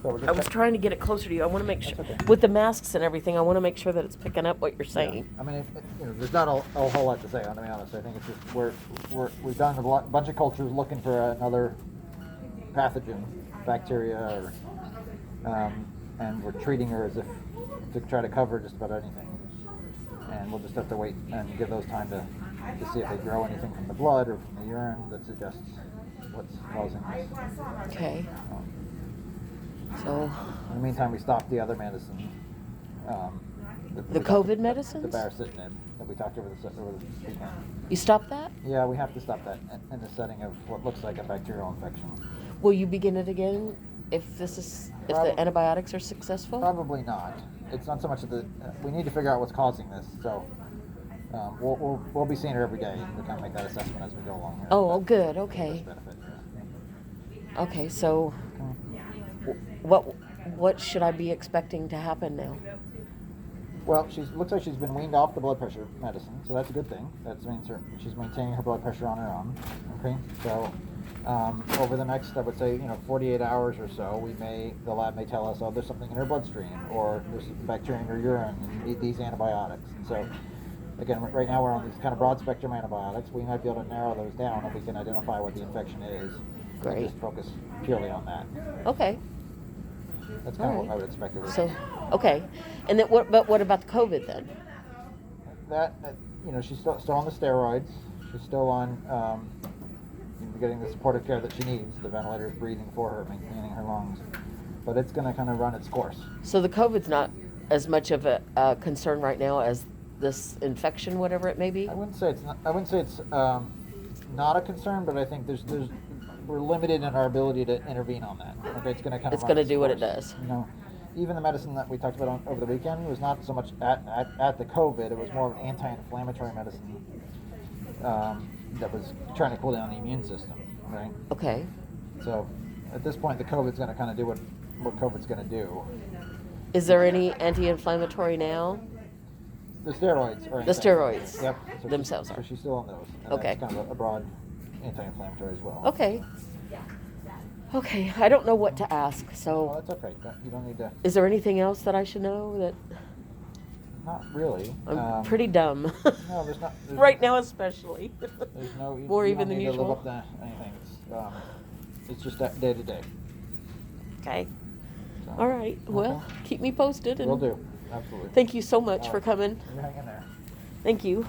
So we're I was trying to get it closer to you. I want to make sure, That's okay. with the masks and everything, I want to make sure that it's picking up what you're saying. I mean, there's not a whole lot to say. To be honest, I think it's just we've done a bunch of cultures looking for another pathogen, bacteria, and we're treating her as if to try to cover just about anything. And we'll just have to wait and give those time to see if they grow anything from the blood or from the urine that suggests what's causing this. Okay. So. In the meantime, we stopped the other medicine. The COVID medicines? The baricitinib that we talked over the weekend. You stopped that? Yeah, we have to stop that in the setting of what looks like a bacterial infection. Will you begin it again if the antibiotics are successful? Probably not. It's not so much that we need to figure out what's causing this. So we'll be seeing her every day to kind of make that assessment as we go along here. Oh, good. Okay. Okay, so what should I be expecting to happen now? Well, looks like she's been weaned off the blood pressure medicine, so that's a good thing. That means she's maintaining her blood pressure on her own. Okay, so over the next, I would say, 48 hours or so, the lab may tell us, oh, there's something in her bloodstream, or there's bacteria in her urine, and need these antibiotics. And so, again, right now we're on these kind of broad spectrum antibiotics. We might be able to narrow those down if we can identify what the infection is. Great. Just focus purely on that. Okay. That's kind of what I would expect it would be. So, okay. And then what about the COVID then? That, she's still on the steroids. She's still on getting the supportive care that she needs. The ventilator is breathing for her, maintaining her lungs. But it's going to kind of run its course. So the COVID's not as much of a concern right now as this infection, whatever it may be? I wouldn't say it's not a concern, but I think we're limited in our ability to intervene on that. Okay, it's going to kind of it's going to do what it does. Even the medicine that we talked about over the weekend was not so much at the COVID. It was more of an anti-inflammatory medicine that was trying to cool down the immune system, right? Okay. So at this point, the COVID's going to kind of do what COVID's going to do. Is there any anti-inflammatory now? The steroids are the steroids. Yep. So themselves are. So she's still on those. And okay. That's kind of a broad anti-inflammatory as well. Okay. Okay. I don't know what to ask, so. Well, that's okay. You don't need to. Is there anything else that I should know that? Not really. I'm pretty dumb. No, there's not. Right now, especially. There's no. More you even don't than need usual. to live up to anything. It's just that day to day. Okay. So, all right. Well, keep me posted. Will do. Absolutely. Thank you so much for coming. You hang in there. Thank you.